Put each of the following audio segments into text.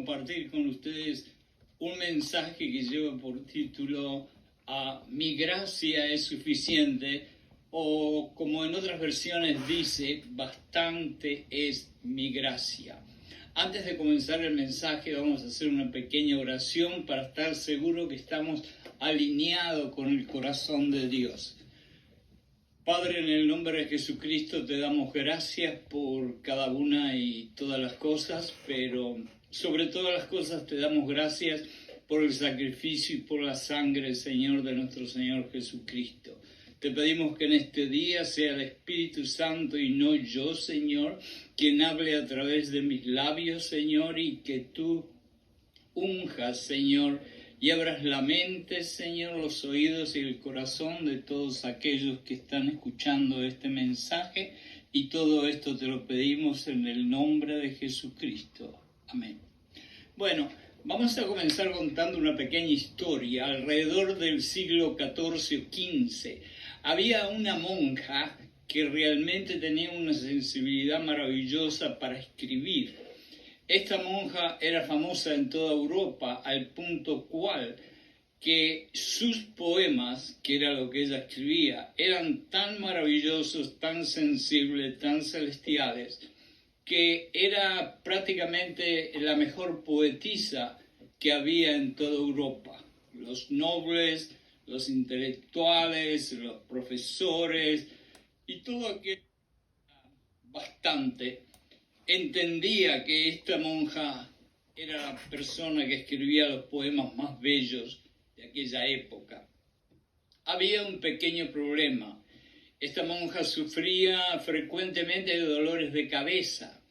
compartir con ustedes un mensaje que lleva por título Mi gracia es suficiente, o como en otras versiones dice, bastante es mi gracia. Antes de comenzar el mensaje vamos a hacer una pequeña oración para estar seguros que estamos alineados con el corazón de Dios. Padre, en el nombre de Jesucristo te damos gracias por cada una y todas las cosas, pero sobre todas las cosas te damos gracias por el sacrificio y por la sangre, Señor, de nuestro Señor Jesucristo. Te pedimos que en este día sea el Espíritu Santo y no yo, Señor, quien hable a través de mis labios, Señor, y que tú unjas, Señor, y abras la mente, Señor, los oídos y el corazón de todos aquellos que están escuchando este mensaje, y todo esto te lo pedimos en el nombre de Jesucristo. Amén. Bueno, vamos a comenzar contando una pequeña historia. Alrededor del siglo XIV o XV, había una monja que realmente tenía una sensibilidad maravillosa para escribir. Esta monja era famosa en toda Europa, al punto cual que sus poemas, que era lo que ella escribía, eran tan maravillosos, tan sensibles, tan celestiales, que era prácticamente la mejor poetisa que había en toda Europa. Los nobles, los intelectuales, los profesores y todo aquel bastante entendía que esta monja era la persona que escribía los poemas más bellos de aquella época. Había un pequeño problema. Esta monja sufría frecuentemente de dolores de cabeza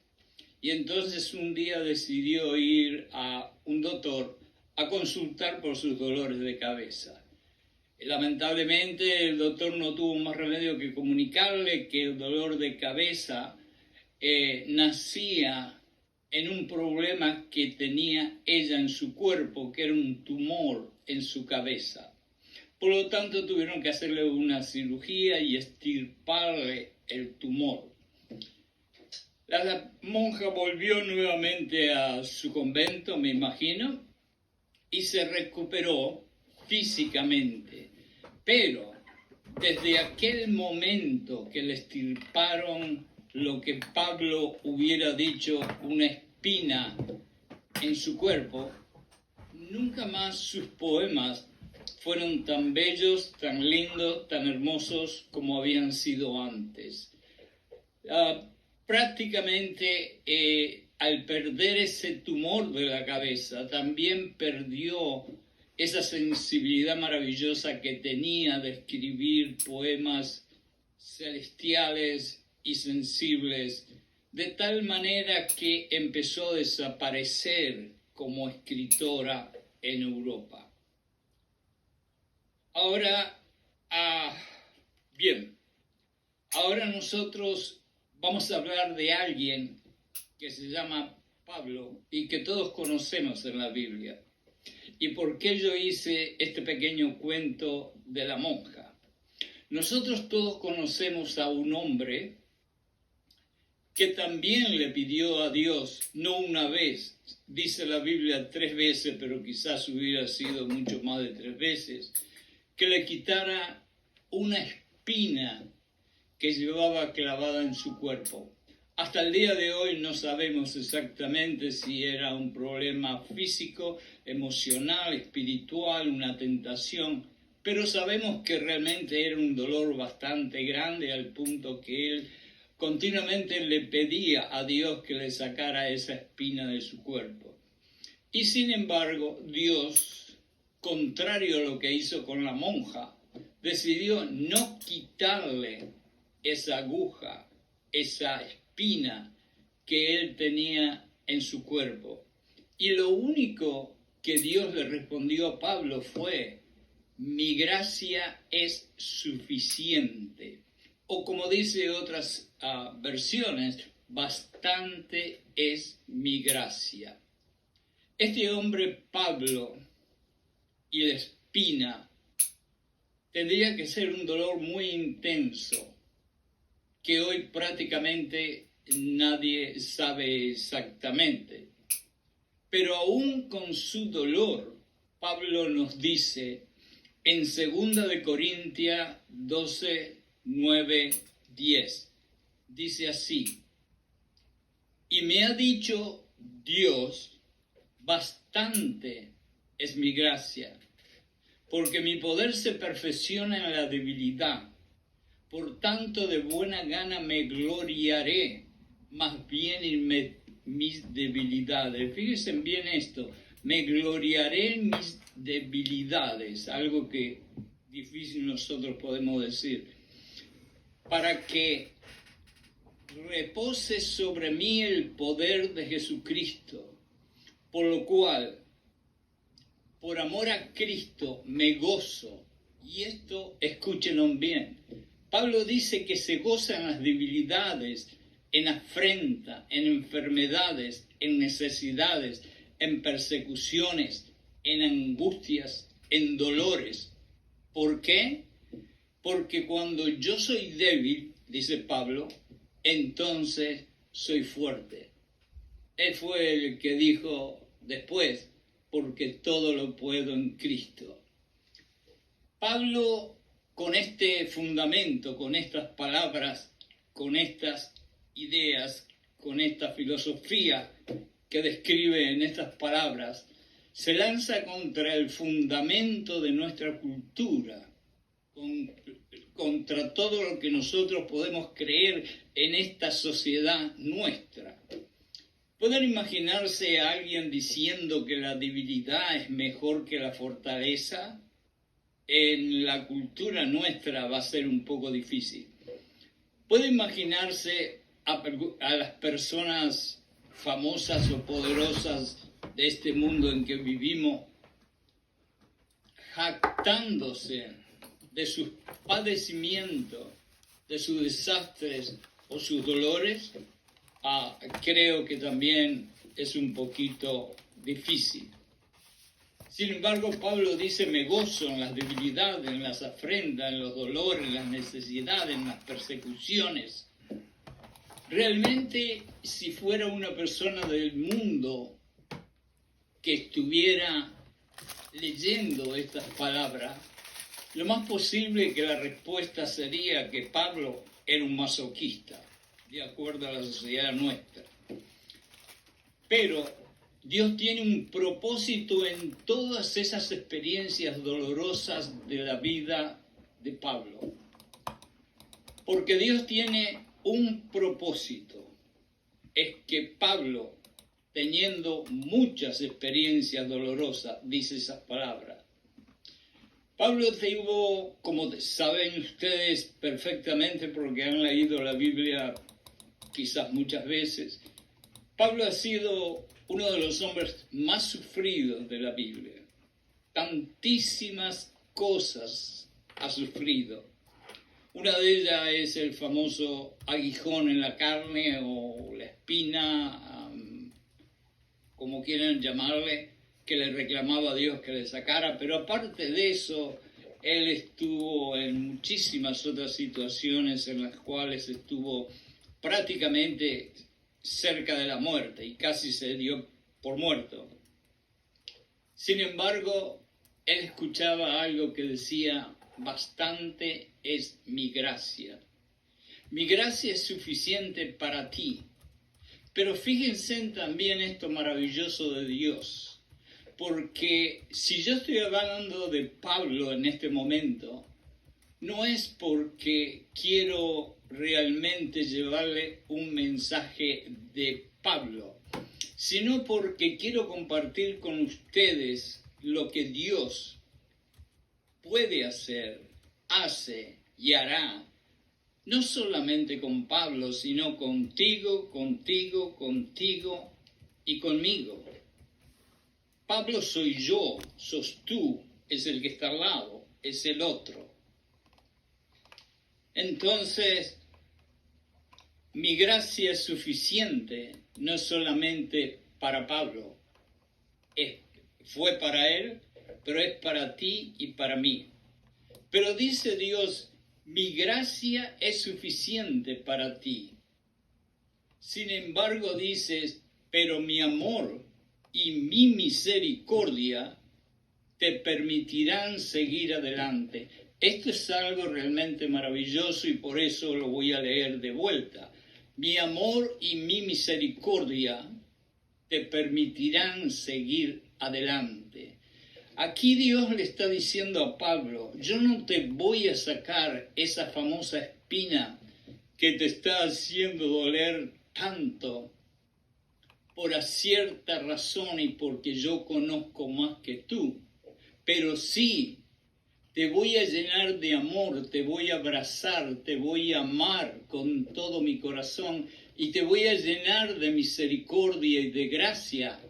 y entonces un día decidió ir a un doctor a consultar por sus dolores de cabeza. Lamentablemente el doctor no tuvo más remedio que comunicarle que el dolor de cabeza nacía en un problema que tenía ella en su cuerpo, que era un tumor en su cabeza. Por lo tanto, tuvieron que hacerle una cirugía y extirparle el tumor. La monja volvió nuevamente a su convento, me imagino, y se recuperó físicamente. Pero desde aquel momento que le extirparon lo que Pablo hubiera dicho una espina en su cuerpo, nunca más sus poemas fueron tan bellos, tan lindos, tan hermosos como habían sido antes. Prácticamente al perder ese tumor de la cabeza, también perdió esa sensibilidad maravillosa que tenía de escribir poemas celestiales y sensibles, de tal manera que empezó a desaparecer como escritora en Europa. Ahora nosotros vamos a hablar de alguien que se llama Pablo y que todos conocemos en la Biblia. ¿Y por qué yo hice este pequeño cuento de la monja? Nosotros todos conocemos a un hombre que también le pidió a Dios, no una vez, dice la Biblia 3 veces, pero quizás hubiera sido mucho más de 3 veces, que le quitara una espina que llevaba clavada en su cuerpo. Hasta el día de hoy no sabemos exactamente si era un problema físico, emocional, espiritual, una tentación, pero sabemos que realmente era un dolor bastante grande al punto que él continuamente le pedía a Dios que le sacara esa espina de su cuerpo. Y sin embargo, Dios, contrario a lo que hizo con la monja, decidió no quitarle esa aguja, esa espina que él tenía en su cuerpo. Y lo único que Dios le respondió a Pablo fue: mi gracia es suficiente. O como dice otras versiones, bastante es mi gracia. Este hombre Pablo y la espina tendría que ser un dolor muy intenso, que hoy prácticamente nadie sabe exactamente. Pero aún con su dolor, Pablo nos dice en 2 de Corintios 12, 9, 10, dice así: y me ha dicho Dios, bastante es mi gracia, porque mi poder se perfecciona en la debilidad. Por tanto, de buena gana me gloriaré más bien en mis debilidades. Fíjense bien esto, me gloriaré en mis debilidades, algo que difícil nosotros podemos decir, para que repose sobre mí el poder de Jesucristo, por lo cual, por amor a Cristo, me gozo. Y esto, escúchenlo bien, Pablo dice que se goza en las debilidades, en afrenta, en enfermedades, en necesidades, en persecuciones, en angustias, en dolores. ¿Por qué? Porque cuando yo soy débil, dice Pablo, entonces soy fuerte. Él fue el que dijo después, porque todo lo puedo en Cristo. Pablo, con este fundamento, con estas palabras, con estas ideas, con esta filosofía que describe en estas palabras, se lanza contra el fundamento de nuestra cultura, contra todo lo que nosotros podemos creer en esta sociedad nuestra. ¿Pueden imaginarse a alguien diciendo que la debilidad es mejor que la fortaleza? En la cultura nuestra va a ser un poco difícil. ¿Puede imaginarse a las personas famosas o poderosas de este mundo en que vivimos jactándose de sus padecimientos, de sus desastres o sus dolores? Creo que también es un poquito difícil. Sin embargo, Pablo dice, me gozo en las debilidades, en las afrentas, en los dolores, en las necesidades, en las persecuciones. Realmente, si fuera una persona del mundo que estuviera leyendo estas palabras, lo más posible que la respuesta sería que Pablo era un masoquista, de acuerdo a la sociedad nuestra. Pero Dios tiene un propósito en todas esas experiencias dolorosas de la vida de Pablo. Porque Dios tiene un propósito. Es que Pablo, teniendo muchas experiencias dolorosas, dice esas palabras. Pablo tuvo, como saben ustedes perfectamente porque han leído la Biblia quizás muchas veces, Pablo ha sido uno de los hombres más sufridos de la Biblia. Tantísimas cosas ha sufrido. Una de ellas es el famoso aguijón en la carne o la espina, como quieran llamarle, que le reclamaba a Dios que le sacara. Pero aparte de eso, él estuvo en muchísimas otras situaciones en las cuales estuvo prácticamente cerca de la muerte y casi se dio por muerto. Sin embargo, él escuchaba algo que decía, bastante es mi gracia. Mi gracia es suficiente para ti. Pero fíjense también esto maravilloso de Dios, porque si yo estoy hablando de Pablo en este momento, no es porque quiero realmente llevarle un mensaje de Pablo, sino porque quiero compartir con ustedes lo que Dios puede hacer, hace y hará, no solamente con Pablo, sino contigo, contigo, contigo y conmigo. Pablo soy yo, sos tú, es el que está al lado, es el otro. Entonces, mi gracia es suficiente, no solamente para Pablo, fue para él, pero es para ti y para mí. Pero dice Dios, mi gracia es suficiente para ti. Sin embargo, dices, pero mi amor y mi misericordia te permitirán seguir adelante. Esto es algo realmente maravilloso y por eso lo voy a leer de vuelta. Mi amor y mi misericordia te permitirán seguir adelante. Aquí Dios le está diciendo a Pablo, yo no te voy a sacar esa famosa espina que te está haciendo doler tanto por cierta razón y porque yo conozco más que tú, pero sí te voy a llenar de amor, te voy a abrazar, te voy a amar con todo mi corazón y te voy a llenar de misericordia y de gracia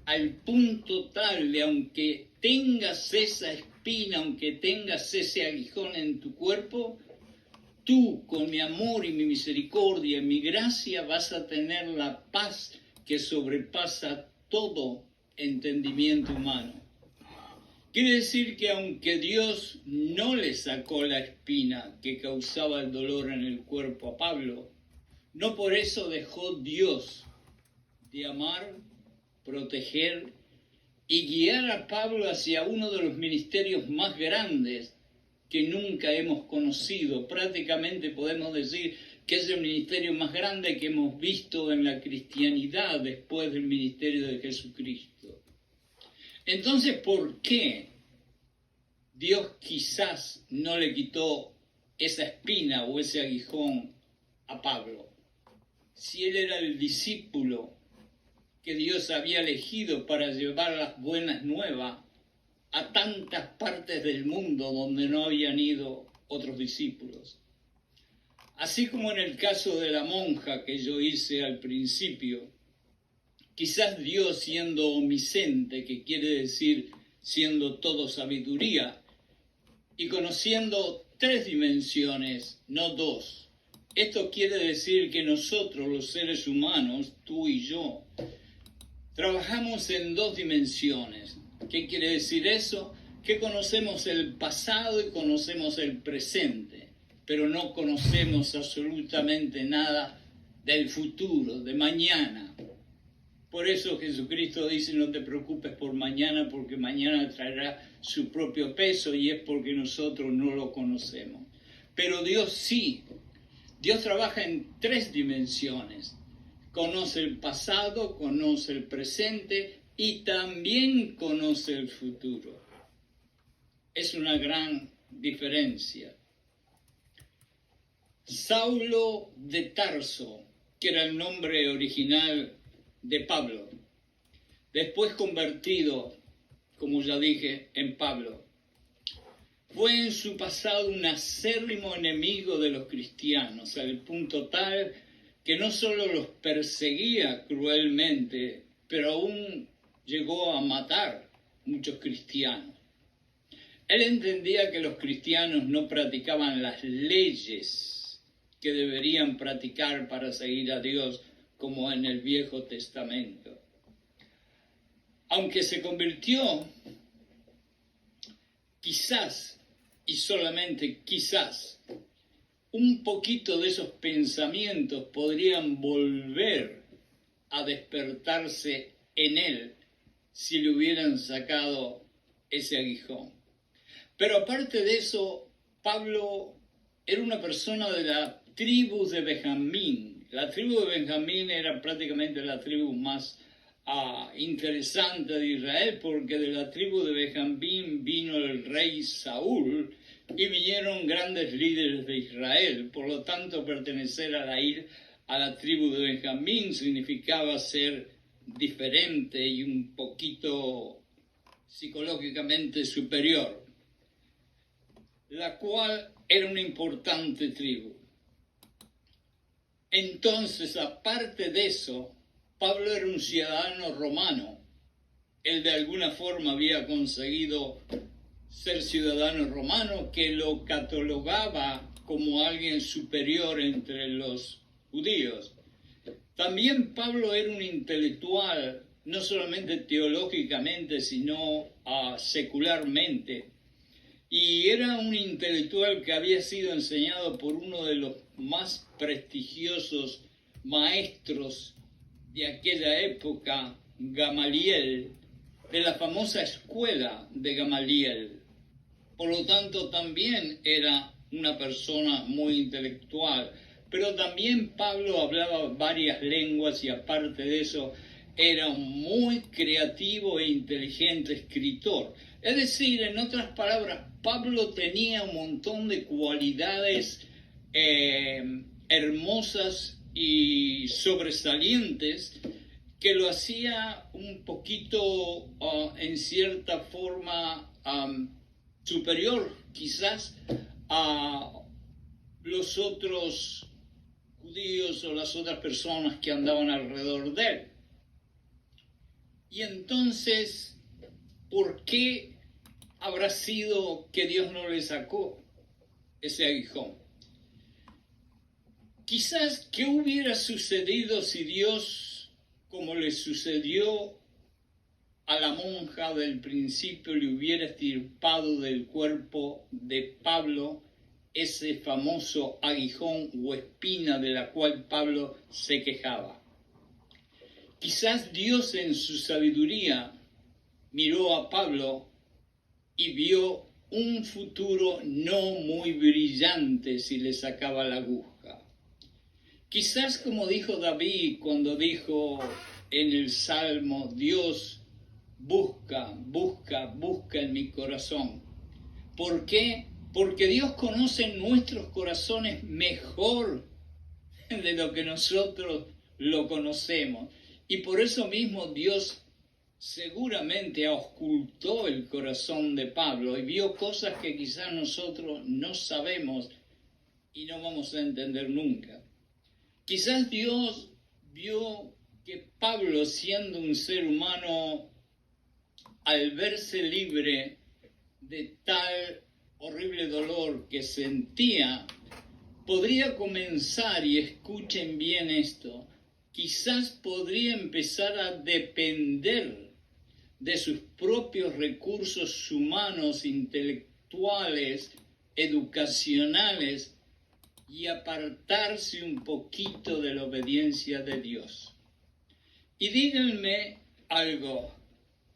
al punto tal de aunque tengas esa espina, aunque tengas ese aguijón en tu cuerpo, tú con mi amor y mi misericordia y mi gracia vas a tener la paz que sobrepasa todo entendimiento humano. Quiere decir que aunque Dios no le sacó la espina que causaba el dolor en el cuerpo a Pablo, no por eso dejó Dios de amar, proteger y guiar a Pablo hacia uno de los ministerios más grandes que nunca hemos conocido. Prácticamente podemos decir que es el ministerio más grande que hemos visto en la cristianidad después del ministerio de Jesucristo. Entonces, ¿por qué Dios quizás no le quitó esa espina o ese aguijón a Pablo? Si él era el discípulo que Dios había elegido para llevar las buenas nuevas a tantas partes del mundo donde no habían ido otros discípulos. Así como en el caso de la monja que yo hice al principio, quizás Dios siendo omnisciente, que quiere decir siendo todo sabiduría, y conociendo 3 dimensiones, no 2. Esto quiere decir que nosotros, los seres humanos, tú y yo, trabajamos en 2 dimensiones. ¿Qué quiere decir eso? Que conocemos el pasado y conocemos el presente, pero no conocemos absolutamente nada del futuro, de mañana. Por eso Jesucristo dice, no te preocupes por mañana, porque mañana traerá su propio peso, y es porque nosotros no lo conocemos. Pero Dios sí. Dios trabaja en 3 dimensiones. Conoce el pasado, conoce el presente y también conoce el futuro. Es una gran diferencia. Saulo de Tarso, que era el nombre original de Pablo, después convertido, como ya dije, en Pablo, fue en su pasado un acérrimo enemigo de los cristianos, al punto tal que no solo los perseguía cruelmente, pero aún llegó a matar muchos cristianos. Él entendía que los cristianos no practicaban las leyes que deberían practicar para seguir a Dios, como en el Viejo Testamento. Aunque se convirtió, quizás, y solamente quizás, un poquito de esos pensamientos podrían volver a despertarse en él si le hubieran sacado ese aguijón. Pero aparte de eso, Pablo era una persona de la tribu de Benjamín. La tribu de Benjamín era prácticamente la tribu más interesante de Israel, porque de la tribu de Benjamín vino el rey Saúl y vinieron grandes líderes de Israel. Por lo tanto, pertenecer a la tribu de Benjamín significaba ser diferente y un poquito psicológicamente superior, la cual era una importante tribu. Entonces, aparte de eso, Pablo era un ciudadano romano. Él de alguna forma había conseguido ser ciudadano romano, que lo catalogaba como alguien superior entre los judíos. También Pablo era un intelectual, no solamente teológicamente, sino secularmente. Y era un intelectual que había sido enseñado por uno de los más prestigiosos maestros de aquella época, Gamaliel, de la famosa escuela de Gamaliel. Por lo tanto, también era una persona muy intelectual. Pero también Pablo hablaba varias lenguas y aparte de eso era un muy creativo e inteligente escritor. Es decir, en otras palabras, Pablo tenía un montón de cualidades hermosas y sobresalientes que lo hacía un poquito, en cierta forma, superior quizás a los otros judíos o las otras personas que andaban alrededor de él. Y entonces, ¿por qué habrá sido que Dios no le sacó ese aguijón? Quizás, ¿qué hubiera sucedido si Dios, como le sucedió a la monja del principio, le hubiera extirpado del cuerpo de Pablo ese famoso aguijón o espina de la cual Pablo se quejaba? Quizás Dios en su sabiduría miró a Pablo y vio un futuro no muy brillante si le sacaba la aguja. Quizás como dijo David cuando dijo en el Salmo, Dios busca en mi corazón. ¿Por qué? Porque Dios conoce nuestros corazones mejor de lo que nosotros lo conocemos. Y por eso mismo Dios seguramente ocultó el corazón de Pablo y vio cosas que quizás nosotros no sabemos y no vamos a entender nunca. Quizás Dios vio que Pablo, siendo un ser humano, al verse libre de tal horrible dolor que sentía, podría comenzar, y escuchen bien esto, quizás podría empezar a depender de sus propios recursos humanos, intelectuales, educacionales, y apartarse un poquito de la obediencia de Dios. Y díganme algo,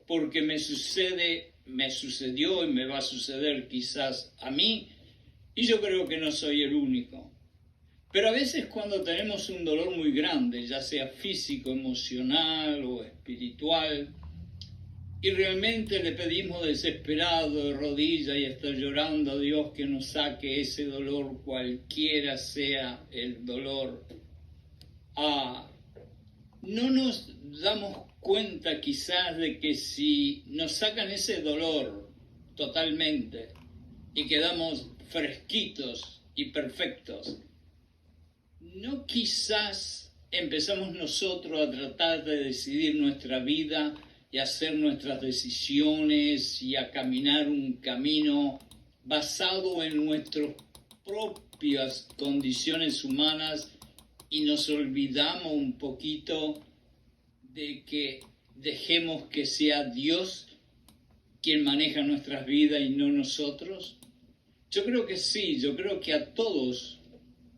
porque me sucedió y me va a suceder quizás a mí, y yo creo que no soy el único. Pero a veces cuando tenemos un dolor muy grande, ya sea físico, emocional o espiritual, y realmente le pedimos desesperado de rodillas y hasta llorando a Dios que nos saque ese dolor, cualquiera sea el dolor, no nos damos cuenta quizás de que si nos sacan ese dolor totalmente y quedamos fresquitos y perfectos, no quizás empezamos nosotros a tratar de decidir nuestra vida y hacer nuestras decisiones y a caminar un camino basado en nuestras propias condiciones humanas y nos olvidamos un poquito de que dejemos que sea Dios quien maneja nuestras vidas y no nosotros? Yo creo que sí, yo creo que a todos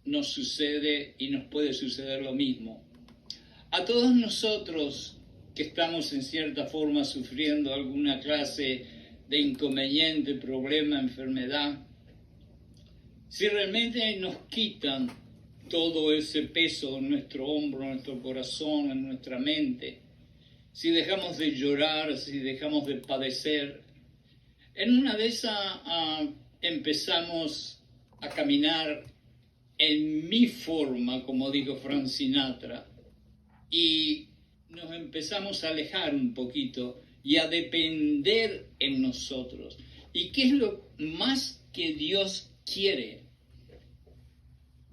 nos sucede y nos puede suceder lo mismo. A todos nosotros que estamos en cierta forma sufriendo alguna clase de inconveniente, problema, enfermedad, si realmente nos quitan todo ese peso en nuestro hombro, en nuestro corazón, en nuestra mente, si dejamos de llorar, si dejamos de padecer, en una de esas empezamos a caminar en mi forma, como dijo Frank Sinatra, y nos empezamos a alejar un poquito y a depender en nosotros. ¿Y qué es lo más que Dios quiere?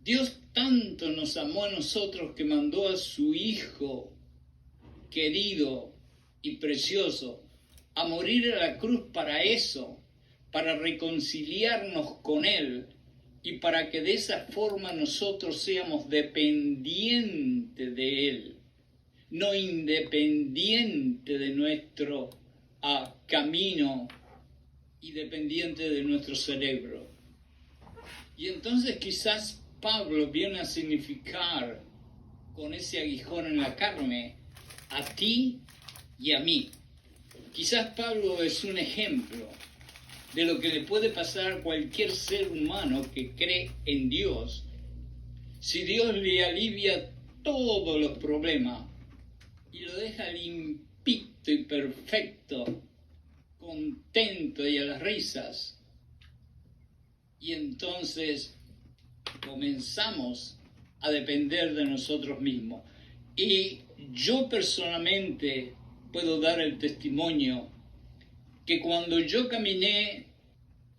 Dios tanto nos amó a nosotros que mandó a su Hijo querido y precioso a morir a la cruz para eso, para reconciliarnos con Él y para que de esa forma nosotros seamos dependientes de Él, no independientes de nuestro camino y dependientes de nuestro cerebro. Y entonces quizás Pablo viene a significar con ese aguijón en la carne a ti y a mí. Quizás Pablo es un ejemplo de lo que le puede pasar a cualquier ser humano que cree en Dios si Dios le alivia todos los problemas y lo deja limpito y perfecto, contento y a las risas. Y entonces comenzamos a depender de nosotros mismos. Y yo personalmente puedo dar el testimonio que cuando yo caminé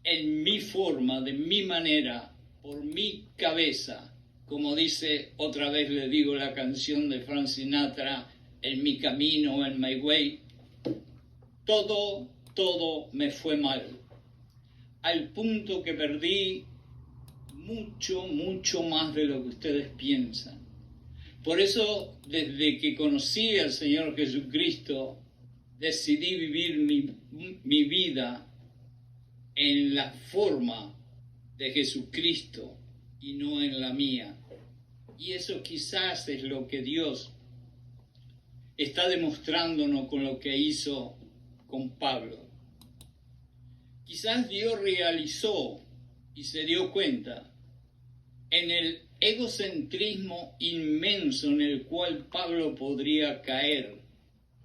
en mi forma, de mi manera, por mi cabeza, como dice otra vez, le digo la canción de Frank Sinatra, en mi camino, en my way, todo me fue mal, al punto que perdí mucho más de lo que ustedes piensan. Por eso, desde que conocí al Señor Jesucristo, decidí vivir mi vida en la forma de Jesucristo y no en la mía. Y eso quizás es lo que Dios está demostrándonos con lo que hizo con Pablo. Quizás Dios realizó y se dio cuenta en el egocentrismo inmenso en el cual Pablo podría caer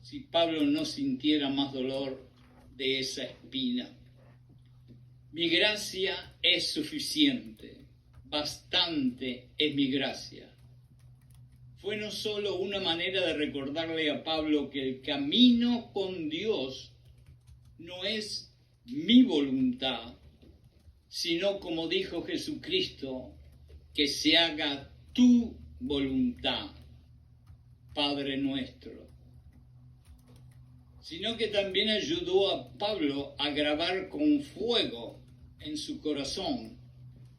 si Pablo no sintiera más dolor de esa espina. Mi gracia es suficiente, bastante es mi gracia. Fue no solo una manera de recordarle a Pablo que el camino con Dios no es mi voluntad, sino, como dijo Jesucristo, que se haga tu voluntad, Padre nuestro. Sino que también ayudó a Pablo a grabar con fuego en su corazón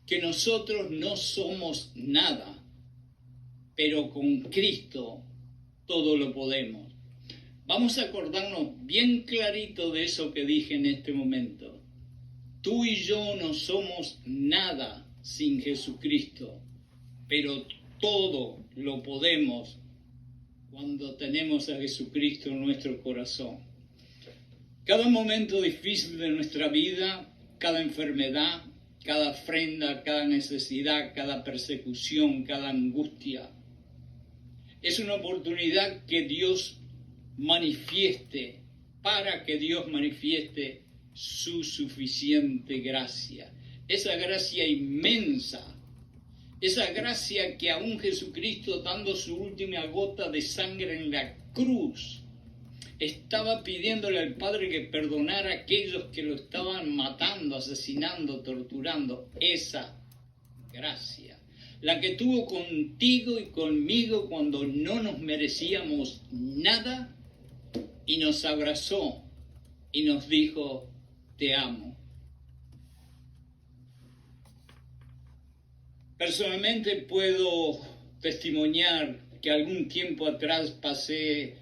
que nosotros no somos nada, pero con Cristo todo lo podemos. Vamos a acordarnos bien clarito de eso que dije en este momento. Tú y yo no somos nada sin Jesucristo, pero todo lo podemos cuando tenemos a Jesucristo en nuestro corazón. Cada momento difícil de nuestra vida, cada enfermedad, cada ofrenda, cada necesidad, cada persecución, cada angustia, es una oportunidad que Dios manifieste, para que Dios manifieste su suficiente gracia. Esa gracia inmensa, esa gracia que aún Jesucristo, dando su última gota de sangre en la cruz, estaba pidiéndole al Padre que perdonara a aquellos que lo estaban matando, asesinando, torturando. Esa gracia, la que tuvo contigo y conmigo cuando no nos merecíamos nada y nos abrazó y nos dijo, te amo. Personalmente puedo testimoniar que algún tiempo atrás pasé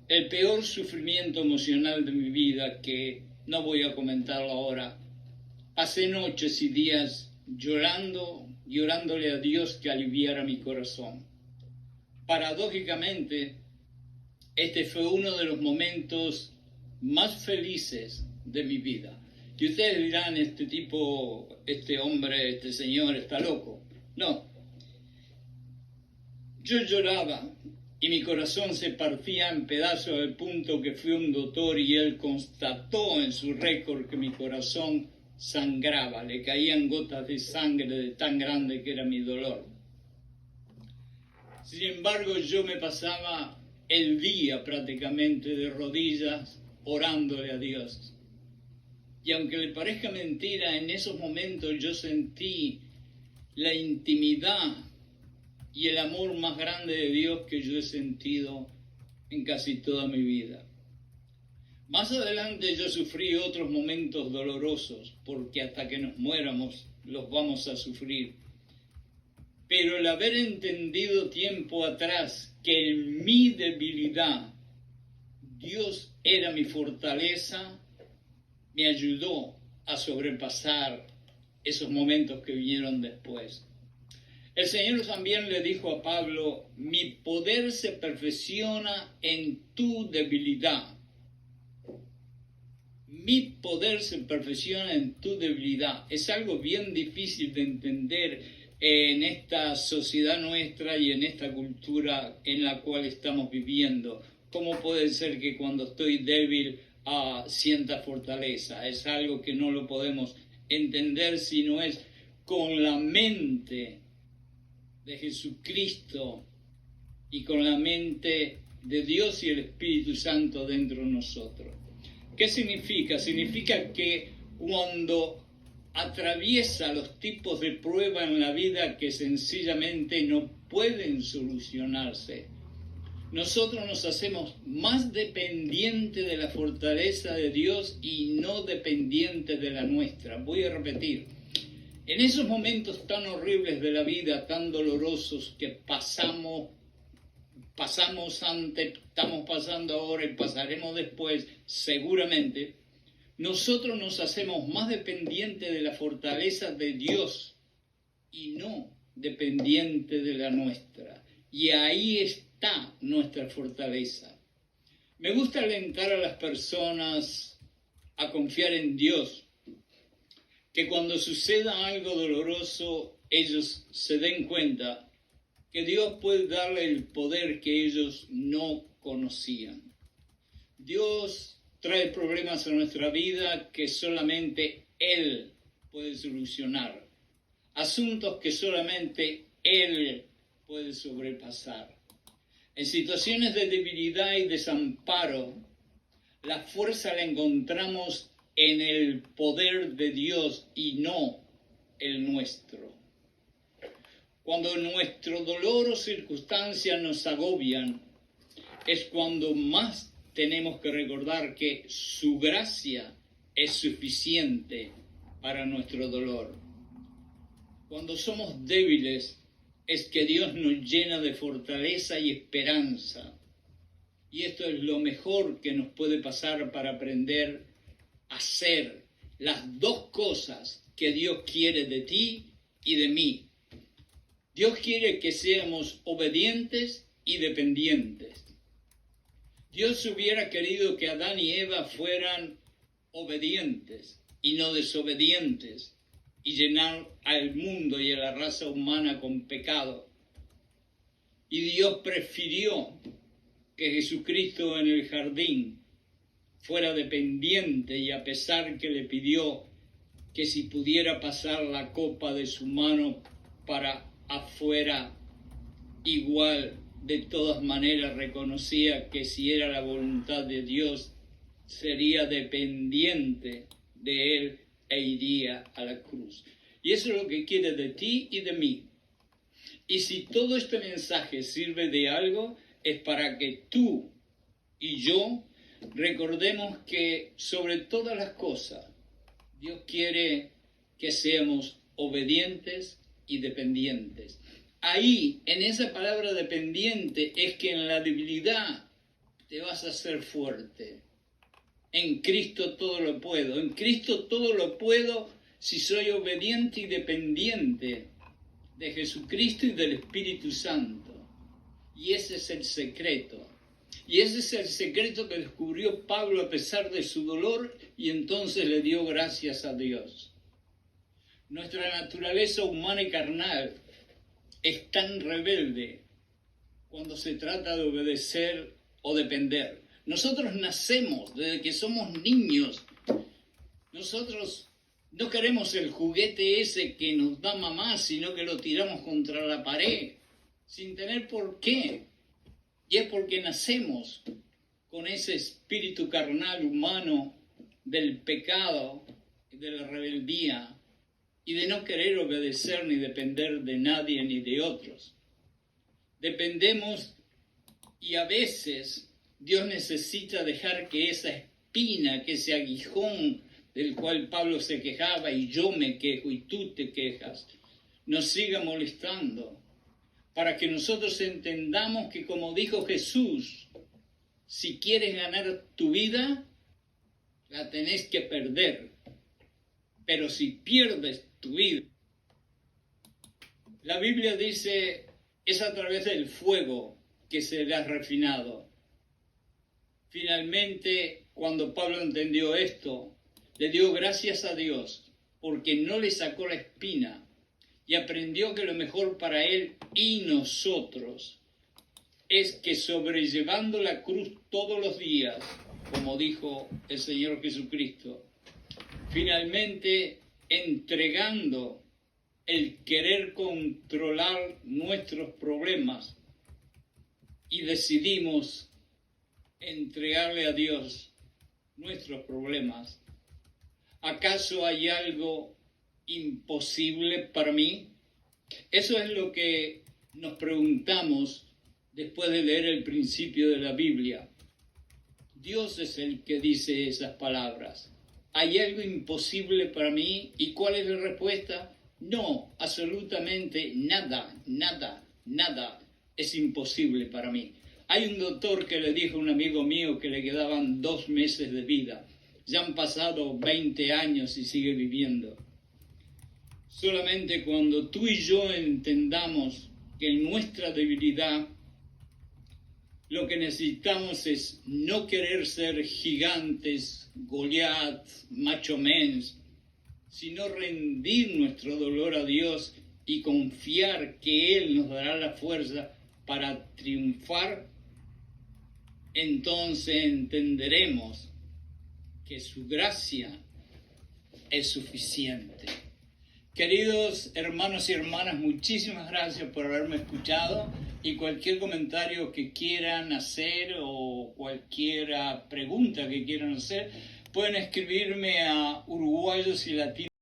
el peor sufrimiento emocional de mi vida, que no voy a comentarlo ahora. Pasé noches y días llorándole a Dios que aliviara mi corazón. Paradójicamente, este fue uno de los momentos más felices de mi vida. Y ustedes dirán, este hombre, este señor está loco. No. Yo lloraba y mi corazón se partía en pedazos al punto que fui a un doctor y él constató en su récord que mi corazón sangraba, le caían gotas de sangre de tan grande que era mi dolor. Sin embargo, yo me pasaba el día prácticamente de rodillas orándole a Dios. Y aunque le parezca mentira, en esos momentos yo sentí la intimidad y el amor más grande de Dios que yo he sentido en casi toda mi vida. Más adelante yo sufrí otros momentos dolorosos, porque hasta que nos muéramos los vamos a sufrir. Pero el haber entendido tiempo atrás que en mi debilidad Dios era mi fortaleza, me ayudó a sobrepasar esos momentos que vinieron después. El Señor también le dijo a Pablo, mi poder se perfecciona en tu debilidad. Mi poder se perfecciona en tu debilidad. Es algo bien difícil de entender en esta sociedad nuestra y en esta cultura en la cual estamos viviendo. ¿Cómo puede ser que cuando estoy débil sienta fortaleza? Es algo que no lo podemos entender si no es con la mente de Jesucristo y con la mente de Dios y el Espíritu Santo dentro de nosotros. ¿Qué significa? Significa que cuando atraviesa los tipos de prueba en la vida que sencillamente no pueden solucionarse, nosotros nos hacemos más dependientes de la fortaleza de Dios y no dependientes de la nuestra. Voy a repetir. En esos momentos tan horribles de la vida, tan dolorosos que pasamos antes, estamos pasando ahora y pasaremos después, seguramente, nosotros nos hacemos más dependientes de la fortaleza de Dios y no dependientes de la nuestra. Y ahí está nuestra fortaleza. Me gusta alentar a las personas a confiar en Dios, que cuando suceda algo doloroso, ellos se den cuenta que Dios puede darle el poder que ellos no conocían. Dios trae problemas a nuestra vida que solamente Él puede solucionar. Asuntos que solamente Él puede sobrepasar. En situaciones de debilidad y desamparo, la fuerza la encontramos en el poder de Dios y no el nuestro. Cuando nuestro dolor o circunstancias nos agobian, es cuando más tenemos que recordar que su gracia es suficiente para nuestro dolor. Cuando somos débiles, es que Dios nos llena de fortaleza y esperanza. Y esto es lo mejor que nos puede pasar para aprender a hacer las dos cosas que Dios quiere de ti y de mí. Dios quiere que seamos obedientes y dependientes. Dios hubiera querido que Adán y Eva fueran obedientes y no desobedientes y llenar al mundo y a la raza humana con pecado. Y Dios prefirió que Jesucristo en el jardín fuera dependiente y a pesar que le pidió que si pudiera pasar la copa de su mano para afuera, igual de todas maneras reconocía que si era la voluntad de Dios, sería dependiente de Él e iría a la cruz. Y eso es lo que quiere de ti y de mí. Y si todo este mensaje sirve de algo, es para que tú y yo recordemos que sobre todas las cosas, Dios quiere que seamos obedientes y dependientes. Ahí, en esa palabra dependiente, es que en la debilidad te vas a hacer fuerte. En Cristo todo lo puedo. En Cristo todo lo puedo si soy obediente y dependiente de Jesucristo y del Espíritu Santo. Y ese es el secreto. Y ese es el secreto que descubrió Pablo a pesar de su dolor y entonces le dio gracias a Dios. Nuestra naturaleza humana y carnal es tan rebelde cuando se trata de obedecer o depender. Nosotros nacemos desde que somos niños. Nosotros no queremos el juguete ese que nos da mamá, sino que lo tiramos contra la pared, sin tener por qué. Y es porque nacemos con ese espíritu carnal humano del pecado, de la rebeldía, y de no querer obedecer ni depender de nadie ni de otros. Dependemos y a veces Dios necesita dejar que esa espina, que ese aguijón del cual Pablo se quejaba y yo me quejo y tú te quejas, nos siga molestando para que nosotros entendamos que, como dijo Jesús, si quieres ganar tu vida, la tenés que perder. Pero si pierdes tu vida, La Biblia dice, es a través del fuego que serás refinado. Finalmente, cuando Pablo entendió esto, le dio gracias a Dios porque no le sacó la espina y aprendió que lo mejor para él y nosotros es que sobrellevando la cruz todos los días, como dijo el Señor Jesucristo, finalmente entregando el querer controlar nuestros problemas y decidimos entregarle a Dios nuestros problemas. ¿Acaso hay algo imposible para mí? Eso es lo que nos preguntamos después de leer el principio de la Biblia. Dios es el que dice esas palabras. ¿Hay algo imposible para mí? ¿Y cuál es la respuesta? No, absolutamente nada, nada, nada es imposible para mí. Hay un doctor que le dijo a un amigo mío que le quedaban 2 meses de vida. Ya han pasado 20 años y sigue viviendo. Solamente cuando tú y yo entendamos que en nuestra debilidad lo que necesitamos es no querer ser gigantes, Goliat, macho mens, sino rendir nuestro dolor a Dios y confiar que Él nos dará la fuerza para triunfar, entonces entenderemos que su gracia es suficiente. Queridos hermanos y hermanas, muchísimas gracias por haberme escuchado y cualquier comentario que quieran hacer o cualquier pregunta que quieran hacer, pueden escribirme a uruguayosilatinos